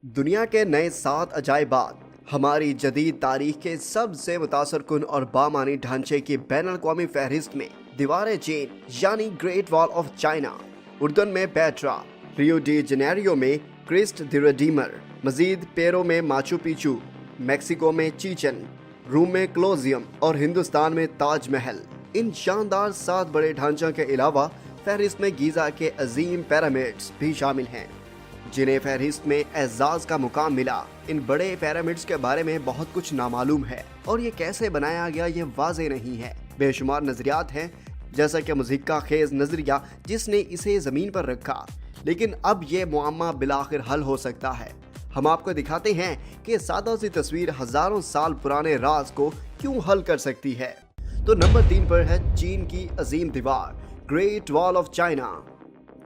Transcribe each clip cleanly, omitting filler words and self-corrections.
दुनिया के नए 7 अजायबात हमारी जदीद तारीख के सबसे मुतासर कुन और बामानी ढांचे की बैनुल-अक़वामी फहरिस्त में दीवार चीन यानी ग्रेट वॉल ऑफ चाइना, उर्दन में पेट्रा, रियो डी जेनेरियो में क्रिस्ट द रिडीमर, मजीद पेरो में माचू पिचू, मैक्सिको में चीचन, रोम में कोलोसियम और हिंदुस्तान में ताज महल। इन शानदार 7 बड़े ढांचों के अलावा फहरिस्त में गीज़ा के अजीम पिरामिड्स भी शामिल हैं, जिन्हें फहरिस्त में एजाज का मुकाम मिला। इन बड़े पिरामिड्स के बारे में बहुत कुछ नामालूम है और ये कैसे बनाया गया ये वाज़े नहीं है। बेशुमार नजरियात हैं, जैसा कि मुज़िक्का खेज नजरिया जिसने इसे ज़मीन पर रखा, लेकिन अब ये मुअम्मा बिलाखिर हल हो सकता है। हम आपको दिखाते हैं कि सादा सी तस्वीर हज़ारों साल पुराने राज को क्यों हल कर सकती है। तो नंबर 3 पर है चीन की अजीम दीवार, ग्रेट वॉल ऑफ चाइना।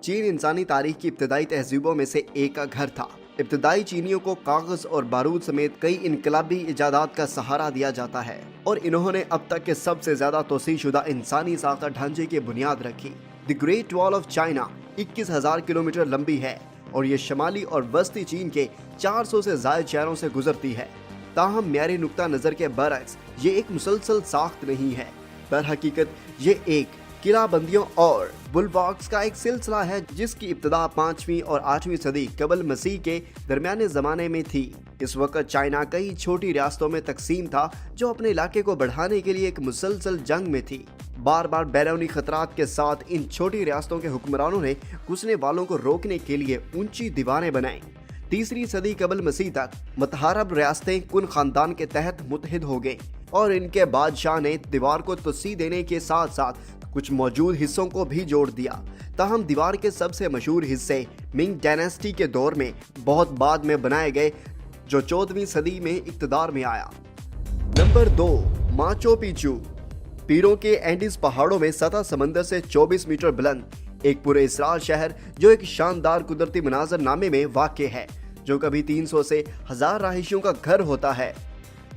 चीन इंसानी तारीख की इब्तदाई तहजीबों में से एक का घर था। इब्तदाई चीनियों को कागज और बारूद समेत कई इनकलाबी इजादात का सहारा दिया जाता है और इन्होंने अब तक के सबसे ज्यादा तोसी शुदा इंसानी साख्ता ढांचे की बुनियाद रखी। The great wall of China 21,000 kilometre लंबी है और ये शमाली और वस्ती चीन के 400 से ज्यादा शहरों से गुजरती है। ताहम म्यारी नुक्ता नजर के बरक्स ये एक मुसलसल साख्त नहीं है, पर हकीकत ये एक किलाबंदियों और बुलवार्क्स का एक सिलसिला है जिसकी इब्तदा 5वीं और 8वीं सदी कबल मसीह के दरमियाने ज़माने में थी। इस वक्त चाइना कई छोटी रियासतों में तकसीम था जो अपने इलाके को बढ़ाने के लिए एक मुसलसल जंग में थी। बार बार बैरूनी खतरात के साथ इन छोटी रियासतों के हुक्मरानों ने घुसने वालों को रोकने के लिए ऊंची दीवारें बनाई। 3री सदी कबल मसीह तक मतहारब रियासतें कुन खानदान के तहत मुत्तहिद हो गईं और इनके बादशाह ने दीवार को तोसी देने के साथ साथ कुछ मौजूद हिस्सों को भी जोड़ दिया। ताहम दीवार के सबसे मशहूर हिस्से मिंग डायनेस्टी के दौर में बहुत बाद में बनाए गए, जो 14वीं सदी में इक़्तिदार में आया। Number 2, Machu Picchu. पीरों के एंडीज पहाड़ों में सतह समंदर से 24 मीटर बुलंद एक पूरे इसरार शहर जो एक शानदार कुदरती मनाजरनामे में वाक़ है, जो कभी 300 से 1000 रहायशियों का घर होता है।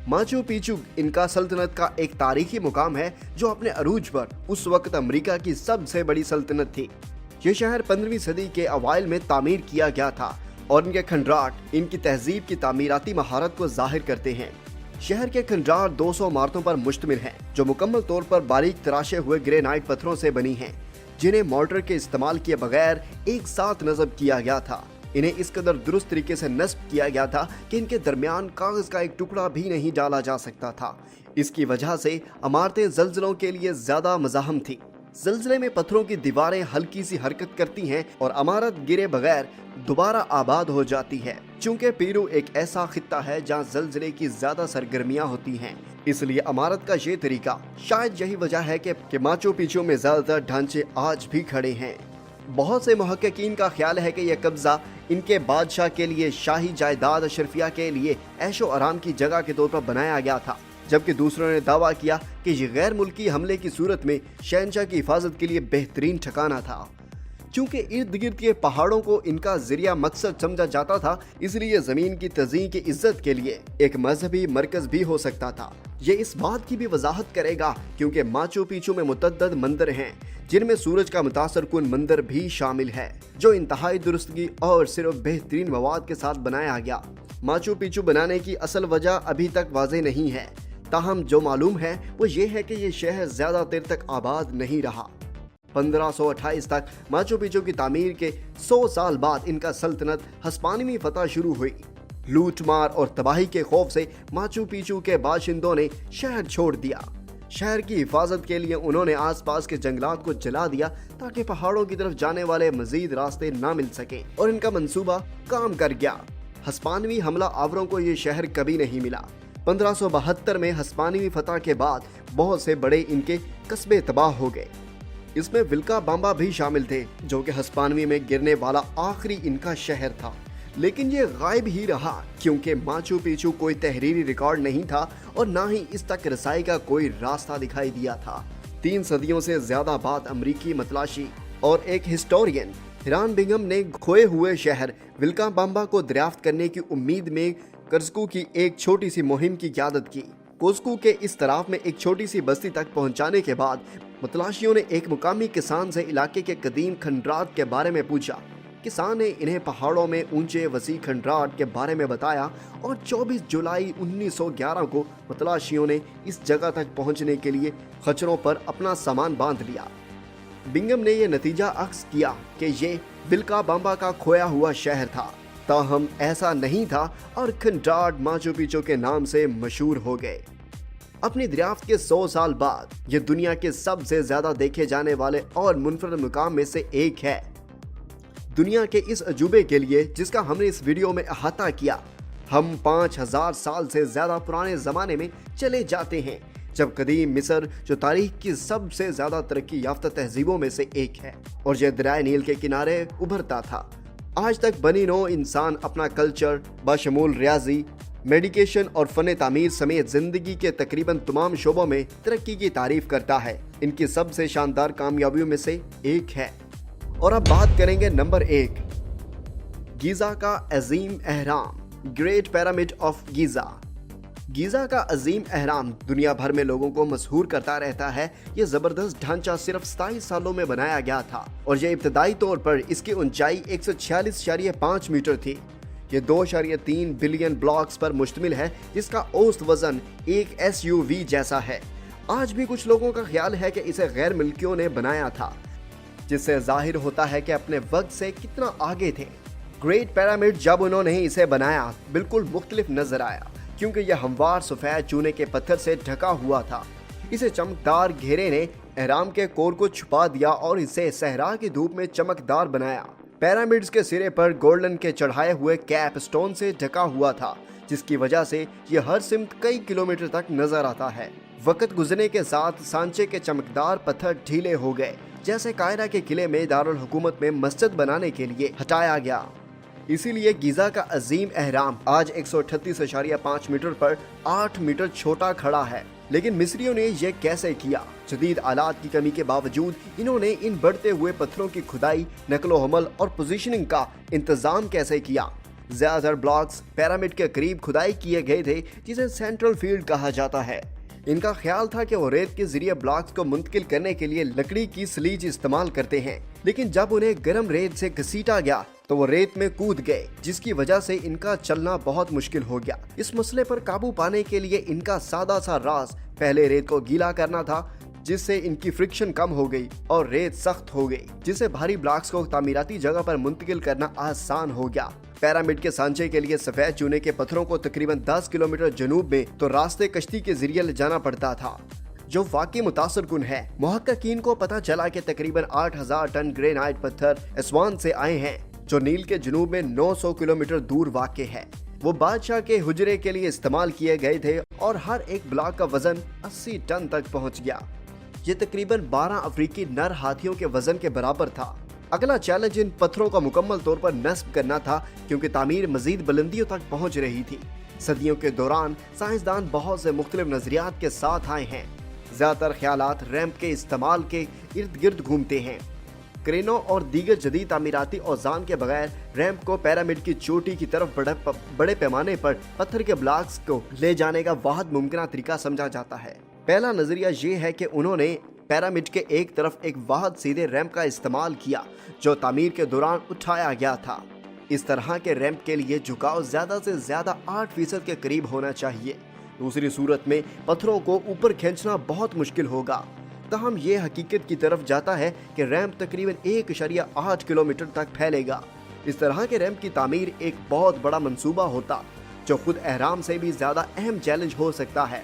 माचू पिचू इनका सल्तनत का एक तारीखी मुकाम है जो अपने अरूज पर उस वक्त अमेरिका की सबसे बड़ी सल्तनत थी। ये शहर 15वीं सदी के अवाइल में तामीर किया गया था और इनके खंडराट इनकी तहजीब की तामीराती महारत को जाहिर करते हैं। शहर के खंडराट 200 इमारतों पर मुश्तमिल हैं, जो मुकम्मल तौर पर बारीक तराशे हुए ग्रेनाइट पत्थरों से बनी हैं, जिन्हें मोर्टर के इस्तेमाल किए बगैर एक साथ नस्ब किया गया था। इन्हें इस कदर दुरुस्त तरीके से नस्ब किया गया था कि इनके दरमियान कागज का एक टुकड़ा भी नहीं डाला जा सकता था। इसकी वजह से इमारतें ज़ल्ज़लों के लिए ज्यादा मज़ाहम थी। ज़ल्ज़ले में पत्थरों की दीवारें हल्की सी हरकत करती हैं और इमारत गिरे बगैर दोबारा आबाद हो जाती है। चूंकि पेरू एक ऐसा खित्ता है जहाँ ज़ल्ज़ले की ज्यादा सरगर्मियाँ होती हैं, इसलिए इमारत का ये तरीका शायद यही वजह है कि माचू पिचू में ज्यादातर ढांचे आज भी खड़े हैं। बहुत से मुहक्किकीन का ख्याल है कि यह कब्जा इनके बादशाह के लिए शाही जायदाद अशरफिया के लिए ऐशो आराम की जगह के तौर पर बनाया गया था, जबकि दूसरों ने दावा किया कि यह गैर मुल्की हमले की सूरत में शहंशाह की हिफाजत के लिए बेहतरीन ठिकाना था। चूंकि इर्द गिर्द के पहाड़ों को इनका जरिया मकसद समझा जाता था, इसलिए जमीन की तज़ीन की इज्जत के लिए एक मजहबी मरकज भी हो सकता था। ये इस बात की भी वजाहत करेगा क्योंकि माचू पिचू में मुतअद्दिद मंदिर हैं, जिनमें सूरज का मुतासर कुन मंदिर भी शामिल है, जो इंतहाई दुरुस्तगी और सिर्फ बेहतरीन मवाद के साथ बनाया गया। माचू पिचू बनाने की असल वजह अभी तक वाज़ेह नहीं है, ताहम जो मालूम है वो ये है कि ये शहर ज्यादा देर तक आबाद नहीं रहा। 1528 तक माचू पिचू की तामीर के 100 साल बाद इनका सल्तनत हस्पानिवी फतह शुरू हुई। लूट मार और तबाही के खौफ से माचू पिचू के बाशिंदों ने शहर छोड़ दिया। शहर की हिफाजत के लिए उन्होंने आसपास के जंगलात को जला दिया ताकि पहाड़ों की तरफ जाने वाले मजीद रास्ते ना मिल सके, और इनका मंसूबा काम कर गया। हस्पानवी हमला आवरों को ये शहर कभी नहीं मिला। 1572 में हस्पानवी फतह के बाद बहुत से बड़े इनके कस्बे तबाह हो गए। इसमें विल्का बाम्बा भी शामिल थे, जो कि हस्पानवी में गिरने वाला आखिरी इनका शहर था, लेकिन ये गायब ही रहा क्योंकि माचू पिचू कोई तहरीरी रिकॉर्ड नहीं था और ना ही इस तक रसाई का कोई रास्ता दिखाई दिया था। 3 सदियों से ज्यादा बाद अमरीकी मतलाशी और एक हिस्टोरियन हिरान बिंगम ने खोए हुए शहर विल्का बाम्बा को दरियाफ्त करने की उम्मीद में कर्जकू की एक छोटी सी मुहिम की क़यादत की। कोस्कू के इस तरफ में एक छोटी सी बस्ती तक पहुंचाने के बाद मतलाशियों ने एक मुकामी किसान से इलाके के कदीम खंडरात के बारे में पूछा किसान ने इन्हें पहाड़ों में ऊंचे वसी खंडराट के बारे में बताया और 24 जुलाई 1911 को मतलाशियों ने इस जगह तक पहुंचने के लिए खच्चरों पर अपना सामान बांध लिया। बिंगम ने यह नतीजा अक्स किया कि ये विल्काबाम्बा का खोया हुआ शहर था, ताहम ऐसा नहीं था और खंडाट माचू पिचू के नाम से मशहूर हो गए। अपनी दरियाफ्त के 100 साल बाद ये दुनिया के सबसे ज्यादा देखे जाने वाले और मुनफरद मुकाम में से एक है। दुनिया के इस अजूबे के लिए जिसका हमने इस वीडियो में अहाता किया, हम 5000 साल से ज्यादा पुराने जमाने में चले जाते हैं, जब कदीम मिस्र जो तारीख की सबसे ज्यादा तरक्की याफ्ता तहजीबों में से एक है और यह दरियाए नील के किनारे उभरता था। आज तक बनी नौ इंसान अपना कल्चर बशमूल रियाजी, मेडिकेशन और फन तामीर समेत जिंदगी के तकरीबन तमाम शोबों में तरक्की की तारीफ करता है। इनकी सबसे शानदार कामयाबियों में से एक है। और अब बात करेंगे नंबर 1, गीजा का अजीम अहराम, great pyramid of Giza. Giza का अजीम अहराम दुनिया भर में लोगों को मशहूर करता रहता है। ये जबरदस्त ढांचा सिर्फ 27 सालों में बनाया गया था और ये इब्तदाई तौर पर इसकी ऊंचाई 146.5 मीटर थी। ये 2.3 बिलियन ब्लॉक्स पर मुश्तमिल है, जिसका औसत वजन एक SUV जैसा है। आज भी कुछ लोगों का ख्याल है कि इसे गैर मुल्कियों ने बनाया था, जिससे जाहिर होता है कि अपने वक्त से कितना आगे थे। ग्रेट पिरामिड जब उन्होंने इसे बनाया बिल्कुल मुख्तलिफ नजर आया, क्योंकि यह हमवार सफेद चूने के पत्थर से ढका हुआ था। इसे चमकदार घेरे ने एहराम के कोर को छुपा दिया और इसे सहरा की धूप में चमकदार बनाया। पिरामिड्स के सिरे पर गोल्डन के चढ़ाए हुए कैप स्टोन से ढका हुआ था, जिसकी वजह से यह हर सिमत कई किलोमीटर तक नजर आता है। वक्त गुजरने के साथ सांचे के चमकदार पत्थर ढीले हो गए, जैसे कायरा के किले में दारुल हुकूमत में मस्जिद बनाने के लिए हटाया गया। इसीलिए गीजा का अजीम अहराम आज 138.5 मीटर पर 8 मीटर छोटा खड़ा है। लेकिन मिस्रियों ने यह कैसे किया? जदीद आलात की कमी के बावजूद इन्होंने इन बढ़ते हुए पत्थरों की खुदाई, नकलो हमल और पोजीशनिंग का इंतजाम कैसे किया? ज्यादातर ब्लॉक्स पिरामिड के करीब खुदाई किए गए थे, जिसे सेंट्रल फील्ड कहा जाता है। इनका ख्याल था कि वो रेत के जरिए ब्लॉक्स को मुंतकिल करने के लिए लकड़ी की स्लीज इस्तेमाल करते हैं, लेकिन जब उन्हें गर्म रेत से घसीटा गया तो वो रेत में कूद गए, जिसकी वजह से इनका चलना बहुत मुश्किल हो गया। इस मसले पर काबू पाने के लिए इनका सादा सा राज पहले रेत को गीला करना था, जिससे इनकी फ्रिक्शन कम हो गई और रेत सख्त हो गई, जिससे भारी ब्लॉक्स को तामीराती जगह पर मुंतकिल करना आसान हो गया। पिरामिड के सांचे के लिए सफेद चूने के पत्थरों को तकरीबन 10 किलोमीटर जनूब में तो रास्ते कश्ती के जरिए ले जाना पड़ता था, जो वाकई मुतासर कुन है। मुहक्किकीन को पता चला कि तकरीबन 8000 टन ग्रेनाइट पत्थर अस्वान से आए हैं, जो नील के जनूब में 900 किलोमीटर दूर वाक़ है। वो बादशाह के हुजरे के लिए इस्तेमाल किए गए थे और हर एक ब्लॉक का वजन 80 टन तक पहुंच गया। ये तकरीबन 12 अफ्रीकी नर हाथियों के वजन के बराबर था। अगला चैलेंज इन पत्थरों का मुकम्मल तौर पर नस्ब करना था, क्योंकि तामीर मजीद बुलंदियों तक पहुंच रही थी। सदियों के दौरान साइंसदान बहुत से मुख्तलिफ नजरियात के साथ आए हैं। ज्यादातर ख्यालात रैंप के इस्तेमाल के इर्द गिर्द घूमते हैं। क्रेनों और दीगर जदीद तामीराती औज़ार के बगैर रैंप को पिरामिड की चोटी की तरफ बड़े पैमाने पर पत्थर के ब्लॉक्स को ले जाने का वाहिद मुमकिन तरीका समझा जाता है। पहला नजरिया ये है कि उन्होंने पिरामिड के एक तरफ एक वाहिद सीधे रैंप का इस्तेमाल किया, जो तामीर के दौरान उठाया गया था। इस तरह के रैंप के लिए झुकाव ज्यादा से ज्यादा 8% के करीब होना चाहिए। दूसरी सूरत में पत्थरों को ऊपर खींचना बहुत मुश्किल होगा। तहम ये हकीकत की तरफ जाता है कि रैंप तकरीबन 1.8 किलोमीटर तक फैलेगा। इस तरह के रैंप की तामीर एक बहुत बड़ा मंसूबा होता, जो खुद अहराम से भी ज्यादा अहम चैलेंज हो सकता है।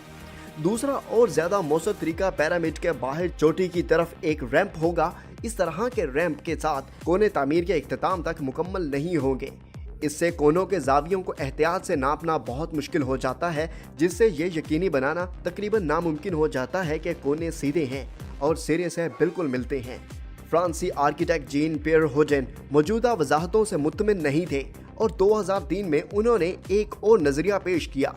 दूसरा और ज्यादा मौसर तरीका पिरामिड के बाहर चोटी की तरफ एक रैंप होगा। इस तरह के रैंप के साथ कोने तामीर के इख्तिताम तक मुकम्मल नहीं होंगे। इससे कोनों के जावियों को एहतियात से नापना बहुत मुश्किल हो जाता है, जिससे ये यकीनी बनाना तकरीबन नामुमकिन हो जाता है कि कोने सीधे हैं और सिरे से बिल्कुल मिलते हैं। फ्रांसी आर्किटेक्ट जीन पियर होजेन मौजूदा वजाहतों से मुतमिन नहीं थे और 2003 में उन्होंने एक और नजरिया पेश किया।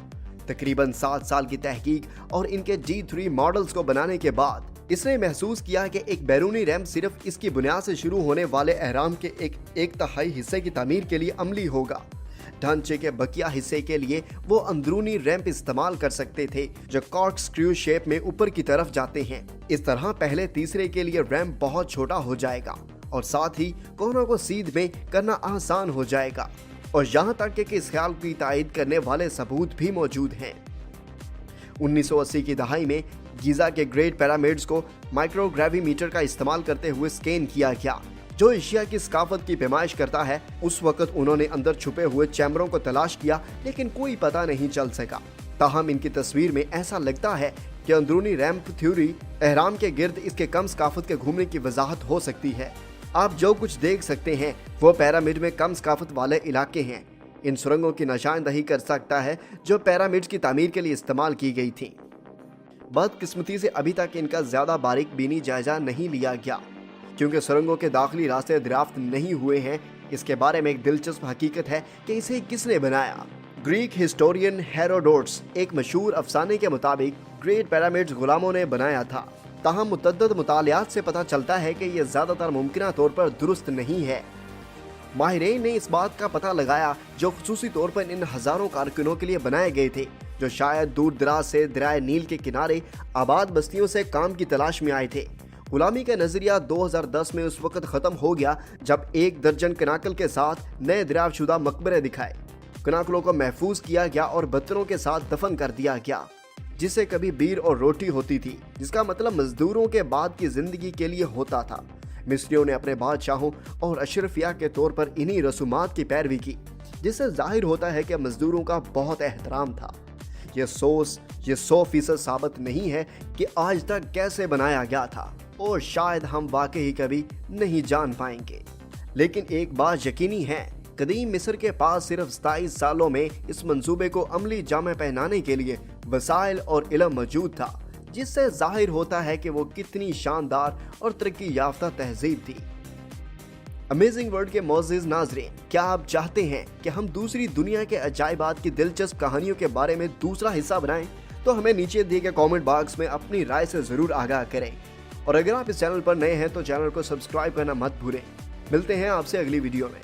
तकरीबन 7 साल की तहकीक और इनके G3 मॉडल्स को बनाने के बाद इसने महसूस किया कि एक बैरूनी रैंप सिर्फ इसकी बुनियाद से शुरू होने वाले अहराम के एक तिहाई हिस्से की तामीर के लिए अमली होगा। ढांचे के बकिया हिस्से के लिए वो अंदरूनी रैंप इस्तेमाल कर सकते थे, जो कॉर्क स्क्रू शेप में ऊपर की तरफ जाते हैं। इस तरह पहले तीसरे के लिए रैंप बहुत छोटा हो जाएगा और साथ ही कोहरों को सीध में करना आसान हो जाएगा। और यहाँ तक कि इस ख्याल की तायद करने वाले सबूत भी मौजूद हैं। 1980 की दहाई में गीजा के ग्रेट पिरामिड्स को माइक्रोग्राविमीटर का इस्तेमाल करते हुए स्कैन किया गया, जो एशिया की सकाफत की पैमाइश करता है। उस वक्त उन्होंने अंदर छुपे हुए चैम्बरों को तलाश किया, लेकिन कोई पता नहीं चल सका। ताहम इनकी तस्वीर में ऐसा लगता है कि अंदरूनी रैंप थ्योरी एहराम के गिर्द इसके कम सकाफत के घूमने की वजाहत हो सकती है। आप जो कुछ देख सकते हैं वो पिरामिड में कम सकाफत वाले इलाके हैं। इन सुरंगों की निशानदही कर सकता है जो पिरामिड्स की तामीर के लिए इस्तेमाल की गई थी। बदकिस्मती से अभी तक इनका ज्यादा बारीक बीनी जायजा नहीं लिया गया, क्योंकि सुरंगों के दाखिली रास्ते दरियाफ्त नहीं हुए हैं। इसके बारे में एक दिलचस्प हकीकत है कि इसे किसने बनाया। ग्रीक हिस्टोरियन हेरोडोटस एक मशहूर अफसाने के मुताबिक ग्रेट पिरामिड्स गुलामों ने बनाया था। ताहम मुतअद्दिद मुतालियात से पता चलता है कि यह ज्यादातर मुमकिन तौर पर दुरुस्त नहीं है। माहिरीन ने इस बात का पता लगाया जो खुसूसी तौर पर इन हजारों कारकुनों के लिए बनाए गए थे, जो शायद दूर दराज से दरियाए नील के किनारे आबाद बस्तियों से काम की तलाश में आए थे। गुलामी का नजरिया 2010 में उस वक्त खत्म हो गया जब 1 दर्जन कनाकल के साथ नए दरियाफ्तशुदा मकबरे दिखाए। कनाकलों को महफूज किया गया और बच्चों के साथ दफन कर दिया गया, जिससे कभी बीर और रोटी होती थी, जिसका मतलब मजदूरों के बाद की जिंदगी के लिए होता था। मिस्रियों ने अपने बादशाहों और अशरफिया के तौर पर इन्हीं रसूमात की पैरवी की, जिससे जाहिर होता है कि मजदूरों का बहुत एहतराम था। ये 100% साबित नहीं है कि आज तक कैसे बनाया गया था, और शायद हम वाकई कभी नहीं जान पाएंगे। लेकिन एक बात यकीनी है, कदीम मिस्र के पास सिर्फ 27 सालों में इस मंसूबे को अमली जामे पहनाने के लिए वसाइल और इल्म मौजूद था, जिससे जाहिर होता है कि वो कितनी शानदार और तरक्की याफ्ता तहजीब थी। अमेजिंग वर्ल्ड के मोअज़्ज़िज़ नाज़रीन, क्या आप चाहते हैं कि हम दूसरी दुनिया के अजायबात की दिलचस्प कहानियों के बारे में दूसरा हिस्सा बनाएं? तो हमें नीचे दिए गए कमेंट बॉक्स में अपनी राय से जरूर आगाह करें। और अगर आप इस चैनल पर नए हैं तो चैनल को सब्सक्राइब करना मत भूलें। मिलते हैं आपसे अगली वीडियो में।